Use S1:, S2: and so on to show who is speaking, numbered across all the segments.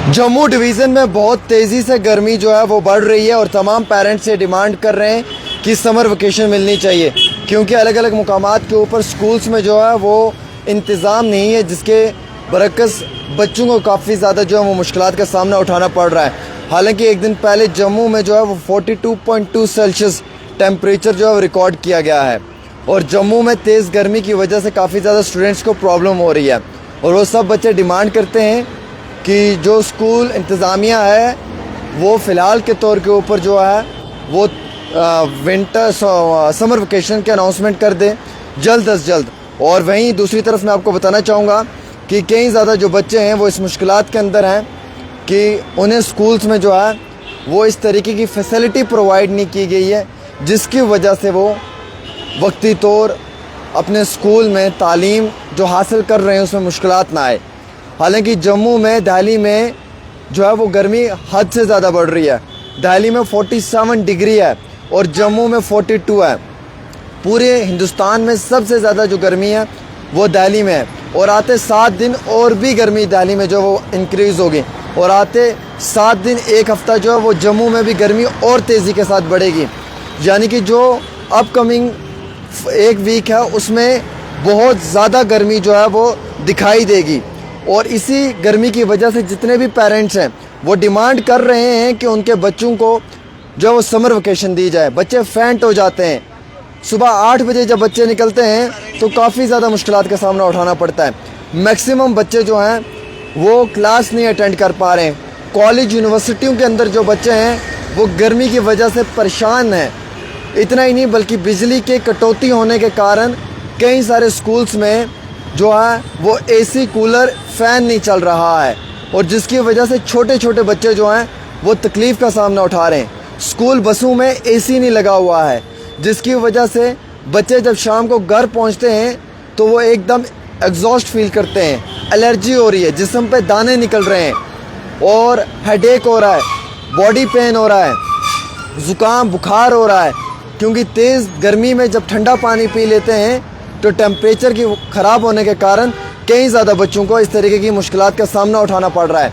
S1: Jammu division में बहुत तेज़ी से गर्मी जो है वो बढ़ रही है और तमाम पेरेंट्स से डिमांड कर रहे हैं कि समर वेकेशन मिलनी चाहिए, क्योंकि अलग अलग मुकामात के ऊपर स्कूल्स में जो है वो इंतज़ाम नहीं है, जिसके बरक्स बच्चों को काफ़ी ज़्यादा जो है वो मुश्किलात का सामना उठाना पड़ रहा है। हालांकि एक दिन पहले जम्मू में जो है वो 42.2 सेल्सियस टेम्परेचर जो है वो रिकॉर्ड किया गया है और जम्मू में तेज़ गर्मी की वजह से काफ़ी ज़्यादा स्टूडेंट्स को प्रॉब्लम हो रही है और वो सब बच्चे डिमांड करते हैं कि जो स्कूल इंतज़ामिया है वो फ़िलहाल के तौर के ऊपर जो है वो विंटर समर वेकेशन के अनाउंसमेंट कर दे जल्द अज जल्द। और वहीं दूसरी तरफ मैं आपको बताना चाहूँगा कि कई ज़्यादा जो बच्चे हैं वो इस मुश्किलात के अंदर हैं कि उन्हें स्कूल्स में जो है वो इस तरीके की फ़ैसिलिटी प्रोवाइड नहीं की गई है, जिसकी वजह से वो वक्ती तौर अपने स्कूल में तालीम जो हासिल कर रहे हैं उसमें मुश्किलात ना आए। हालांकि जम्मू में दिल्ली में जो है वो गर्मी हद से ज़्यादा बढ़ रही है। दिल्ली में 47 डिग्री है और जम्मू में 42 है। पूरे हिंदुस्तान में सबसे ज़्यादा जो गर्मी है वो दिल्ली में है और आते 7 दिन और भी गर्मी दिल्ली में जो वो इंक्रीज़ होगी और आते 7 दिन एक हफ़्ता जो है वो जम्मू में भी गर्मी और तेज़ी के साथ बढ़ेगी। यानी कि जो अपकमिंग एक वीक है उसमें बहुत ज़्यादा गर्मी जो है वो दिखाई देगी और इसी गर्मी की वजह से जितने भी पेरेंट्स हैं वो डिमांड कर रहे हैं कि उनके बच्चों को जो वो समर वेकेशन दी जाए। बच्चे फेंट हो जाते हैं, सुबह 8 बजे जब बच्चे निकलते हैं तो काफ़ी ज़्यादा मुश्किलात का सामना उठाना पड़ता है। मैक्सिमम बच्चे जो हैं वो क्लास नहीं अटेंड कर पा रहे हैं। कॉलेज यूनिवर्सिटियों के अंदर जो बच्चे हैं वो गर्मी की वजह से परेशान हैं। इतना ही नहीं बल्कि बिजली के कटौती होने के कारण कई सारे स्कूल्स में जो है वो एसी कूलर फ़ैन नहीं चल रहा है और जिसकी वजह से छोटे छोटे बच्चे जो हैं वो तकलीफ़ का सामना उठा रहे हैं। स्कूल बसों में एसी नहीं लगा हुआ है, जिसकी वजह से बच्चे जब शाम को घर पहुंचते हैं तो वो एकदम एग्जॉस्ट फील करते हैं, एलर्जी हो रही है, जिस्म पे दाने निकल रहे हैं और हेडेक हो रहा है, बॉडी पेन हो रहा है, ज़ुकाम बुखार हो रहा है, क्योंकि तेज़ गर्मी में जब ठंडा पानी पी लेते हैं तो टेम्परेचर की ख़राब होने के कारण कई ज़्यादा बच्चों को इस तरीके की मुश्किलात का सामना उठाना पड़ रहा है।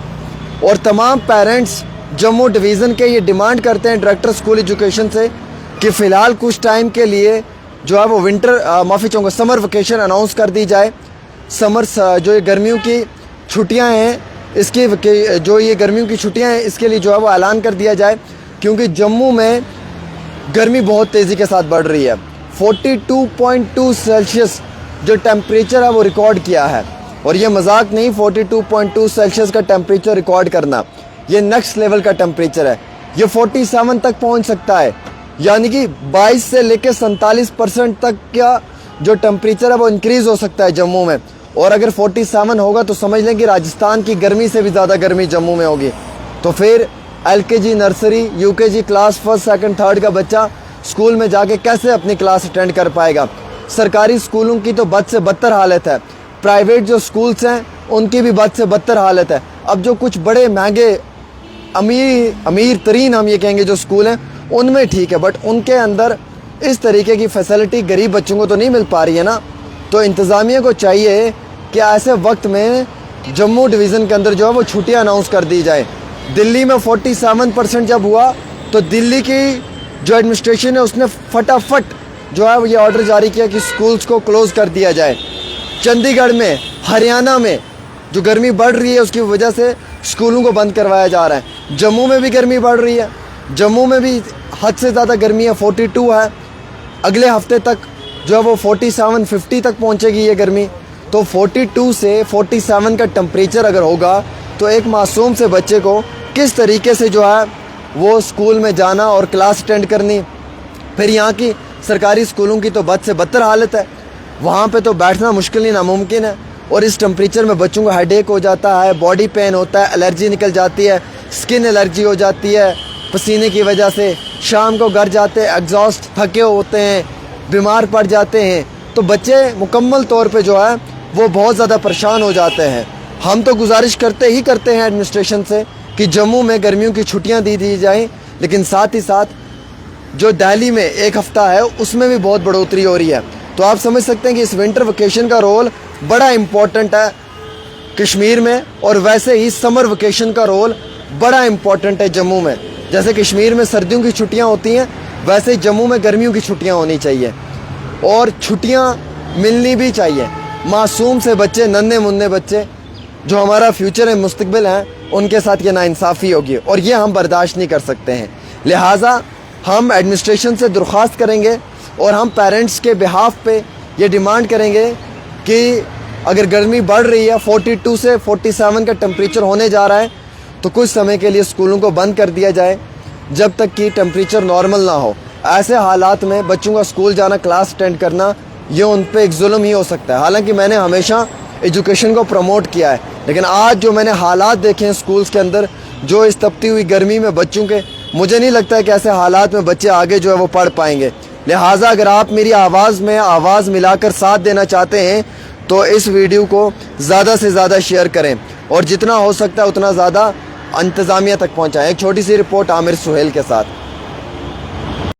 S1: और तमाम पेरेंट्स जम्मू डिवीज़न के ये डिमांड करते हैं डायरेक्टर स्कूल एजुकेशन से कि फ़िलहाल कुछ टाइम के लिए जो है वो समर वेकेशन अनाउंस कर दी जाए। जो ये गर्मियों की छुट्टियां हैं इसकी जो ये गर्मियों की छुट्टियां हैं इसके लिए जो है वो ऐलान कर दिया जाए, क्योंकि जम्मू में गर्मी बहुत तेज़ी के साथ बढ़ रही है। 42.2 सेल्सियस जो टेम्परेचर है वो रिकॉर्ड किया है और ये मजाक नहीं। 42.2 सेल्सियस का टेम्परेचर रिकॉर्ड करना ये नेक्स्ट लेवल का टेम्परेचर है। ये 47 तक पहुंच सकता है, यानी कि 22 से लेकर 47% तक का जो टेम्परेचर है वो इंक्रीज़ हो सकता है जम्मू में। और अगर 47 होगा तो समझ लें कि राजस्थान की गर्मी से भी ज़्यादा गर्मी जम्मू में होगी। तो फिर LKG nursery UKG class first second third का बच्चा स्कूल में जाके कैसे अपनी क्लास अटेंड कर पाएगा। सरकारी स्कूलों की तो बद से बदतर हालत है, प्राइवेट जो स्कूल्स हैं उनकी भी बद से बदतर हालत है। अब जो कुछ बड़े महंगे अमीर तरीन हम ये कहेंगे जो स्कूल हैं उनमें ठीक है, बट उनके अंदर इस तरीके की फैसिलिटी गरीब बच्चों को तो नहीं मिल पा रही है ना। तो इंतज़ामिया को चाहिए कि ऐसे वक्त में जम्मू डिवीज़न के अंदर जो है वो छुट्टियाँ अनाउंस कर दी जाए। दिल्ली में 47% जब हुआ तो दिल्ली की जो एडमिनिस्ट्रेशन है उसने फटाफट जो है वो ये ऑर्डर जारी किया कि स्कूल्स को क्लोज़ कर दिया जाए। चंडीगढ़ में, हरियाणा में जो गर्मी बढ़ रही है उसकी वजह से स्कूलों को बंद करवाया जा रहा है। जम्मू में भी गर्मी बढ़ रही है, जम्मू में भी हद से ज़्यादा गर्मी है, 42 है। अगले हफ्ते तक जो है वो 47-50 तक पहुंचेगी ये गर्मी। तो 42 से 47 का टेम्परेचर अगर होगा तो एक मासूम से बच्चे को किस तरीके से जो है वो स्कूल में जाना और क्लास अटेंड करनी। फिर यहाँ की सरकारी स्कूलों की तो बद से बदतर हालत है, वहाँ पे तो बैठना मुश्किल ही नामुमकिन है। और इस टेम्परेचर में बच्चों को हेडेक हो जाता है, बॉडी पेन होता है, एलर्जी निकल जाती है, स्किन एलर्जी हो जाती है पसीने की वजह से। शाम को घर जाते एग्जॉस्ट थके होते हैं, बीमार पड़ जाते हैं, तो बच्चे मुकम्मल तौर पे जो है वो बहुत ज़्यादा परेशान हो जाते हैं। हम तो गुजारिश करते हैं एडमिनिस्ट्रेशन से कि जम्मू में गर्मियों की छुट्टियां दी जाएं, लेकिन साथ ही साथ जो दिल्ली में एक हफ़्ता है उसमें भी बहुत बढ़ोतरी हो रही है। तो आप समझ सकते हैं कि इस विंटर वेकेशन का रोल बड़ा इम्पोर्टेंट है कश्मीर में, और वैसे ही समर वेकेशन का रोल बड़ा इम्पोर्टेंट है जम्मू में। जैसे कश्मीर में सर्दियों की छुट्टियां होती हैं, वैसे ही जम्मू में गर्मियों की छुट्टियां होनी चाहिए, और छुट्टियां मिलनी भी चाहिए। मासूम से बच्चे, नन्हे मुन्ने बच्चे जो हमारा फ्यूचर है, मुस्तकबिल हैं, उनके साथ ये नाइंसाफ़ी होगी और ये हम बर्दाश्त नहीं कर सकते हैं। लिहाजा हम एडमिनिस्ट्रेशन से दरख्वास्त करेंगे और हम पेरेंट्स के बिहाफ पे ये डिमांड करेंगे कि अगर गर्मी बढ़ रही है, 42 से 47 का टेम्परेचर होने जा रहा है, तो कुछ समय के लिए स्कूलों को बंद कर दिया जाए जब तक कि टेम्परेचर नॉर्मल ना हो। ऐसे हालात में बच्चों का स्कूल जाना, क्लास अटेंड करना, ये उन पे एक जुल्म ही हो सकता है। हालांकि मैंने हमेशा एजुकेशन को प्रमोट किया है, लेकिन आज जो मैंने हालात देखे हैं स्कूल्स के अंदर, जो इस तपती हुई गर्मी में बच्चों के, मुझे नहीं लगता है कि ऐसे हालात में बच्चे आगे जो है वो पढ़ पाएंगे। लिहाजा अगर आप मेरी आवाज़ में आवाज़ मिलाकर साथ देना चाहते हैं तो इस वीडियो को ज़्यादा से ज़्यादा शेयर करें और जितना हो सकता है उतना ज़्यादा इंतज़ामिया तक पहुँचाएँ। एक छोटी सी रिपोर्ट आमिर सुहेल के साथ।